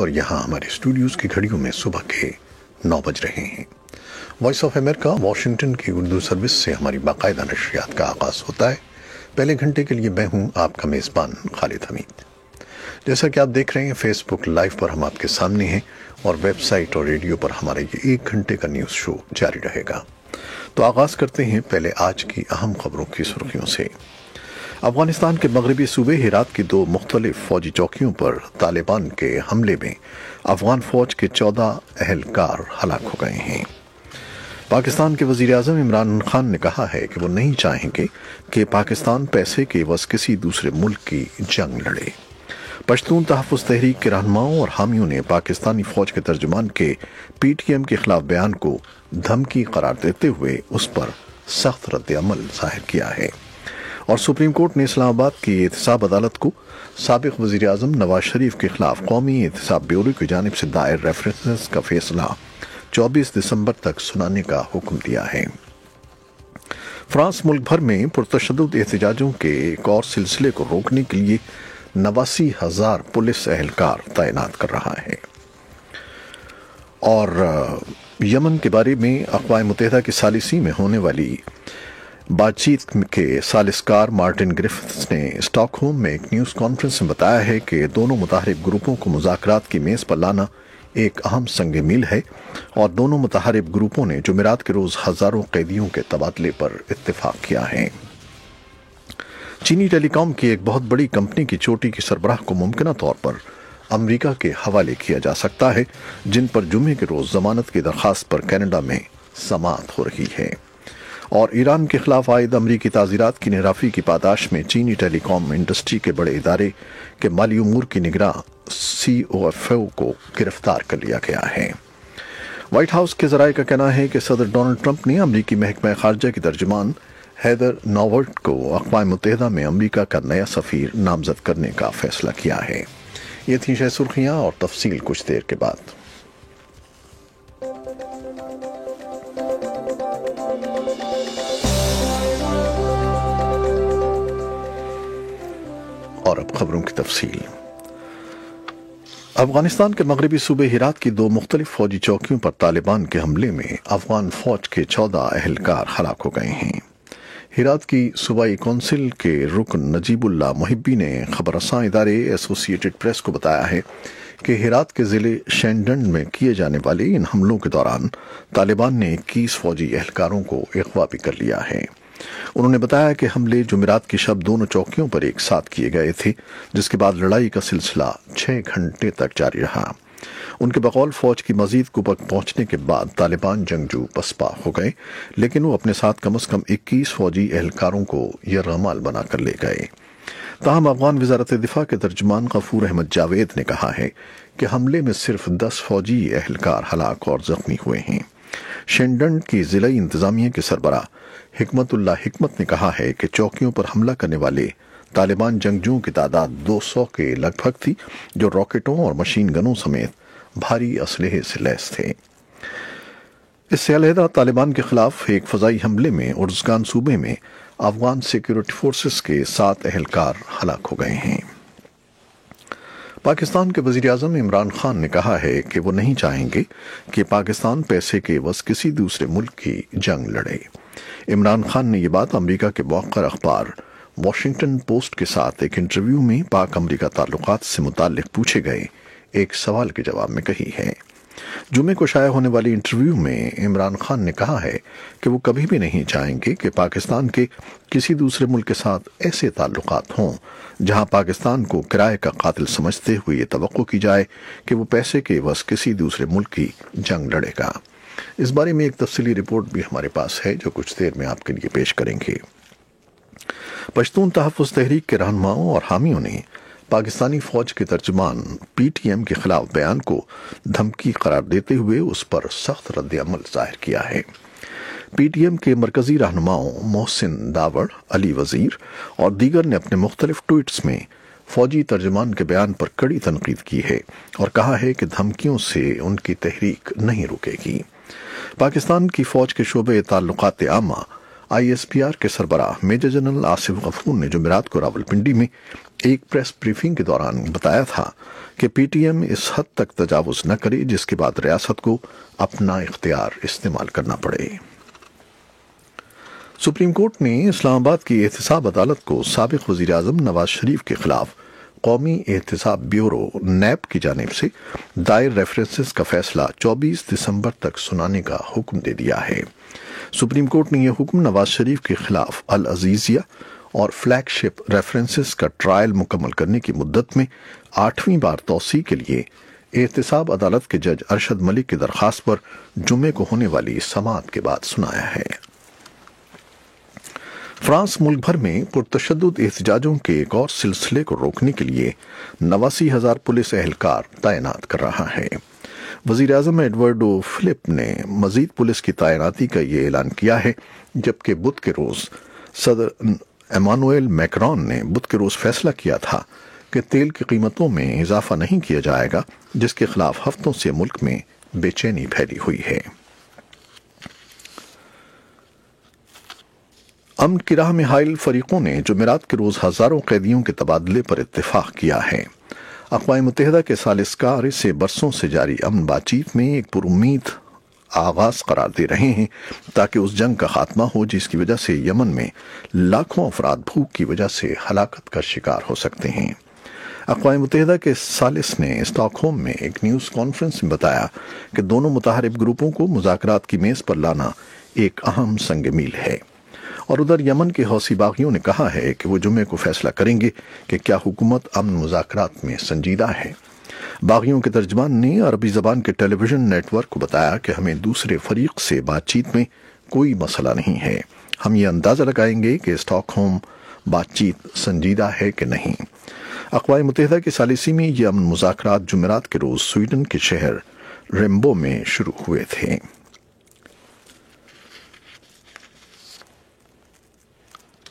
اور یہاں ہمارے اسٹوڈیوز کی گھڑیوں میں صبح کے 9 بج رہے ہیں۔ وائس آف امریکہ واشنگٹن کی اردو سروس سے ہماری باقاعدہ نشریات کا آغاز ہوتا ہے۔ پہلے گھنٹے کے لیے میں ہوں آپ کا میزبان خالد حمید۔ جیسا کہ آپ دیکھ رہے ہیں فیس بک لائیو پر ہم آپ کے سامنے ہیں اور ویب سائٹ اور ریڈیو پر ہمارا یہ 1 گھنٹے کا نیوز شو جاری رہے گا۔ تو آغاز کرتے ہیں پہلے آج کی اہم خبروں کی سرخیوں سے۔ افغانستان کے مغربی صوبے ہرات کی 2 مختلف فوجی چوکیوں پر طالبان کے حملے میں افغان فوج کے 14 اہلکار ہلاک ہو گئے ہیں۔ پاکستان کے وزیر اعظم عمران خان نے کہا ہے کہ وہ نہیں چاہیں گے کہ پاکستان پیسے کے عوض کسی دوسرے ملک کی جنگ لڑے۔ پشتون تحفظ تحریک کے رہنماؤں اور حامیوں نے پاکستانی فوج کے ترجمان کے پی ٹی ایم کے خلاف بیان کو دھمکی قرار دیتے ہوئے اس پر سخت رد عمل ظاہر کیا ہے، اور سپریم کورٹ نے اسلام آباد کی احتساب عدالت کو سابق وزیر اعظم نواز شریف کے خلاف قومی احتساب بیورو کی جانب سے دائر ریفرنس کا فیصلہ 24 دسمبر تک سنانے کا حکم دیا ہے۔ فرانس ملک بھر میں پرتشدد احتجاجوں کے ایک اور سلسلے کو روکنے کے لیے 89,000 پولیس اہلکار تعینات کر رہا ہے، اور یمن کے بارے میں اقوام متحدہ کی ثالثی میں ہونے والی بات چیت کے ثالثکار مارٹن گرفٹس نے اسٹاک ہوم میں ایک نیوز کانفرنس میں بتایا ہے کہ دونوں متحارب گروپوں کو مذاکرات کی میز پر لانا ایک اہم سنگ میل ہے، اور دونوں متحارب گروپوں نے جمعرات کے روز ہزاروں قیدیوں کے تبادلے پر اتفاق کیا ہے۔ چینی ٹیلی کام کی ایک بہت بڑی کمپنی کی چوٹی کی سربراہ کو ممکنہ طور پر امریکہ کے حوالے کیا جا سکتا ہے، جن پر جمعے کے روز ضمانت کی درخواست پر کینیڈا میں سماعت ہو رہی ہے۔ اور ایران کے خلاف عائد امریکی تعزیرات کی نگرافی کی پاداش میں چینی ٹیلی کام انڈسٹری کے بڑے ادارے کے مالی امور کی نگراں COFO کو گرفتار کر لیا گیا ہے۔ وائٹ ہاؤس کے ذرائع کا کہنا ہے کہ صدر ڈونلڈ ٹرمپ نے امریکی محکمہ خارجہ کی ترجمان ہیدر ناورٹ کو اقوام متحدہ میں امریکہ کا نیا سفیر نامزد کرنے کا فیصلہ کیا ہے۔ یہ تھیں شہ سرخیاں، اور تفصیل کچھ دیر کے بعد۔ اور اب خبروں کی تفصیل۔ افغانستان کے مغربی صوبے ہرات کی 2 مختلف فوجی چوکیوں پر طالبان کے حملے میں افغان فوج کے 14 اہلکار ہلاک ہو گئے ہیں۔ ہرات کی صوبائی کونسل کے رکن نجیب اللہ محبی نے خبر رساں ادارے ایسوسی ایٹڈ پریس کو بتایا ہے کہ ہرات کے ضلع شینڈنڈ میں کیے جانے والے ان حملوں کے دوران طالبان نے 21 فوجی اہلکاروں کو اغوا بھی کر لیا ہے۔ انہوں نے بتایا کہ حملے جمعرات کی شب دونوں چوکیوں پر ایک ساتھ کیے گئے تھے، جس کے بعد لڑائی کا سلسلہ 6 گھنٹے تک جاری رہا۔ ان کے بقول فوج کی مزید قوت پہنچنے کے بعد طالبان جنگجو پسپا ہو گئے، لیکن وہ اپنے ساتھ کم از کم 21 فوجی اہلکاروں کو یرغمال بنا کر لے گئے۔ تاہم افغان وزارت دفاع کے ترجمان غفور احمد جاوید نے کہا ہے کہ حملے میں صرف 10 فوجی اہلکار ہلاک اور زخمی ہوئے ہیں۔ شینڈنڈ کی ضلعی انتظامیہ کے سربراہ حکمت اللہ حکمت نے کہا ہے کہ چوکیوں پر حملہ کرنے والے طالبان جنگجوؤں کی تعداد 200 کے لگ بھگ تھی، جو راکٹوں اور مشین گنوں سمیت بھاری اسلحے سے لیس تھے۔ اس سے علیحدہ طالبان کے خلاف ایک فضائی حملے میں ارزگان صوبے میں افغان سیکیورٹی فورسز کے 7 اہلکار ہلاک ہو گئے ہیں۔ پاکستان کے وزیر اعظم عمران خان نے کہا ہے کہ وہ نہیں چاہیں گے کہ پاکستان پیسے کے عوض کسی دوسرے ملک کی جنگ لڑے۔ عمران خان نے یہ بات امریکہ کے موقر اخبار واشنگٹن پوسٹ کے ساتھ ایک انٹرویو میں پاک امریکہ تعلقات سے متعلق پوچھے گئے ایک سوال کے جواب میں کہی ہے۔ جمعے کو شائع ہونے والی انٹرویو میں عمران خان نے کہا ہے کہ وہ کبھی بھی نہیں چاہیں گے کہ پاکستان کے کسی دوسرے ملک کے ساتھ ایسے تعلقات ہوں جہاں پاکستان کو کرائے کا قاتل سمجھتے ہوئے یہ توقع کی جائے کہ وہ پیسے کے عوض کسی دوسرے ملک کی جنگ لڑے گا۔ اس بارے میں ایک تفصیلی رپورٹ بھی ہمارے پاس ہے جو کچھ دیر میں آپ کے لیے پیش کریں گے۔ پشتون تحفظ تحریک کے رہنماؤں اور حامیوں نے پاکستانی فوج کے ترجمان پی ٹی ایم کے خلاف بیان کو دھمکی قرار دیتے ہوئے اس پر سخت رد عمل ظاہر کیا ہے۔ پی ٹی ایم کے مرکزی رہنماؤں محسن داوڑ، علی وزیر اور دیگر نے اپنے مختلف ٹویٹس میں فوجی ترجمان کے بیان پر کڑی تنقید کی ہے اور کہا ہے کہ دھمکیوں سے ان کی تحریک نہیں رکے گی۔ پاکستان کی فوج کے شعبہ تعلقات عامہ ISPR کے سربراہ میجر جنرل آصف غفور نے جمعرات کو راولپنڈی میں ایک پریس بریفنگ کے دوران بتایا تھا کہ پی ٹی ایم اس حد تک تجاوز نہ کرے جس کے بعد ریاست کو اپنا اختیار استعمال کرنا پڑے۔ سپریم کورٹ نے اسلام آباد کی احتساب عدالت کو سابق وزیر اعظم نواز شریف کے خلاف قومی احتساب بیورو نیب کی جانب سے دائر ریفرنسز کا فیصلہ 24 دسمبر تک سنانے کا حکم دے دیا ہے۔ سپریم کورٹ نے یہ حکم نواز شریف کے خلاف العزیزیہ اور فلیگ شپ ریفرنسز کا ٹرائل مکمل کرنے کی مدت میں 8ویں بار توسیع کے لیے احتساب عدالت کے جج ارشد ملک کی درخواست پر جمعے کو ہونے والی سماعت کے بعد سنایا ہے۔ فرانس ملک بھر میں پرتشدد احتجاجوں کے ایک اور سلسلے کو روکنے کے لیے 89,000 پولیس اہلکار تعینات کر رہا ہے۔ وزیر اعظم ایڈورڈو فلپ نے مزید پولیس کی تعیناتی کا یہ اعلان کیا ہے، جبکہ بدھ کے روز صدر ایمانوئل میکرون نے بدھ کے روز فیصلہ کیا تھا کہ تیل کی قیمتوں میں اضافہ نہیں کیا جائے گا، جس کے خلاف ہفتوں سے ملک میں بے چینی پھیلی ہوئی ہے۔ امن کی راہ میں حائل فریقوں نے جمعرات کے روز ہزاروں قیدیوں کے تبادلے پر اتفاق کیا ہے۔ اقوام متحدہ کے ثالثکار اسے برسوں سے جاری امن بات چیت میں ایک پر امید آغاز قرار دے رہے ہیں تاکہ اس جنگ کا خاتمہ ہو جس کی وجہ سے یمن میں لاکھوں افراد بھوک کی وجہ سے ہلاکت کا شکار ہو سکتے ہیں۔ اقوام متحدہ کے ثالث نے اسٹاک ہوم میں ایک نیوز کانفرنس میں بتایا کہ دونوں متحارب گروپوں کو مذاکرات کی میز پر لانا ایک اہم سنگ میل ہے، اور ادھر یمن کے حوثی باغیوں نے کہا ہے کہ وہ جمعے کو فیصلہ کریں گے کہ کیا حکومت امن مذاکرات میں سنجیدہ ہے۔ باغیوں کے ترجمان نے عربی زبان کے ٹیلی ویژن نیٹ ورک کو بتایا کہ ہمیں دوسرے فریق سے بات چیت میں کوئی مسئلہ نہیں ہے، ہم یہ اندازہ لگائیں گے کہ اسٹاک ہوم بات چیت سنجیدہ ہے کہ نہیں۔ اقوام متحدہ کے ثالثی میں یہ امن مذاکرات جمعرات کے روز سویڈن کے شہر ریمبو میں شروع ہوئے تھے۔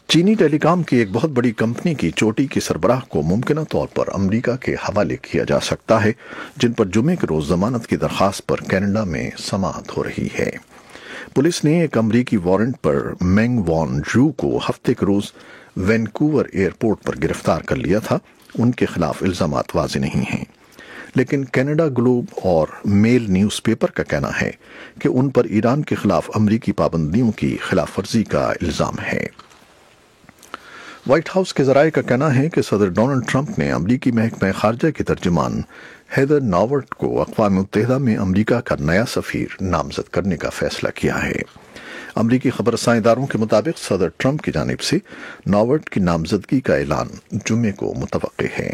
چینی ٹیلی کام کی ایک بہت بڑی کمپنی کی چوٹی کی سربراہ کو ممکنہ طور پر امریکہ کے حوالے کیا جا سکتا ہے، جن پر جمعے کے روز ضمانت کی درخواست پر کینیڈا میں سماعت ہو رہی ہے۔ پولیس نے ایک امریکی وارنٹ پر مینگ وان جو کو ہفتے کے روز وینکوور ایئرپورٹ پر گرفتار کر لیا تھا۔ ان کے خلاف الزامات واضح نہیں ہیں، لیکن کینیڈا گلوب اور میل نیوز پیپر کا کہنا ہے کہ ان پر ایران کے خلاف امریکی پابندیوں کی خلاف ورزی کا الزام ہے۔ وائٹ ہاؤس کے ذرائع کا کہنا ہے کہ صدر ڈونلڈ ٹرمپ نے امریکی محکمہ خارجہ کے ترجمان ہیدر ناورٹ کو اقوام متحدہ میں امریکہ کا نیا سفیر نامزد کرنے کا فیصلہ کیا ہے۔ امریکی خبر رساں اداروں کے مطابق صدر ٹرمپ کی جانب سے ناورٹ کی نامزدگی کا اعلان جمعے کو متوقع ہے۔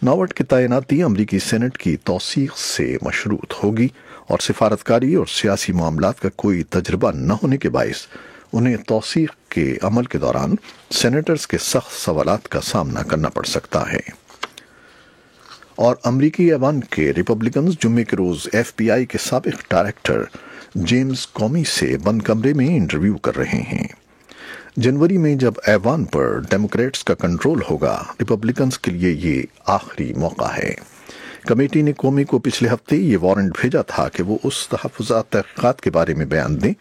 ناورٹ کی تعیناتی امریکی سینٹ کی توثیق سے مشروط ہوگی اور سفارتکاری اور سیاسی معاملات کا کوئی تجربہ نہ ہونے کے باعث انہیں توثیق کے عمل کے دوران سینیٹرز کے سخت سوالات کا سامنا کرنا پڑ سکتا ہے۔ اور امریکی ایوان کے ریپبلکنز جمعے کے روز ایف بی آئی کے سابق ڈائریکٹر جیمز کومی سے بند کمرے میں انٹرویو کر رہے ہیں۔ جنوری میں جب ایوان پر ڈیموکریٹس کا کنٹرول ہوگا، ریپبلکنز کے لیے یہ آخری موقع ہے۔ کمیٹی نے کومی کو پچھلے ہفتے یہ وارنٹ بھیجا تھا کہ وہ اس تحفظات تحقیقات کے بارے میں بیان دیں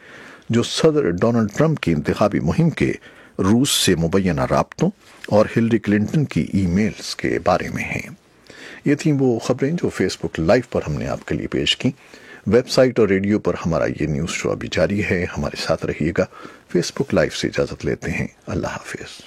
جو صدر ڈونلڈ ٹرمپ کی انتخابی مہم کے روس سے مبینہ رابطوں اور ہلری کلنٹن کی ای میلز کے بارے میں ہیں۔ یہ تھیں وہ خبریں جو فیس بک لائیو پر ہم نے آپ کے لیے پیش کی۔ ویب سائٹ اور ریڈیو پر ہمارا یہ نیوز شو ابھی جاری ہے، ہمارے ساتھ رہیے گا۔ فیس بک لائیو سے اجازت لیتے ہیں، اللہ حافظ۔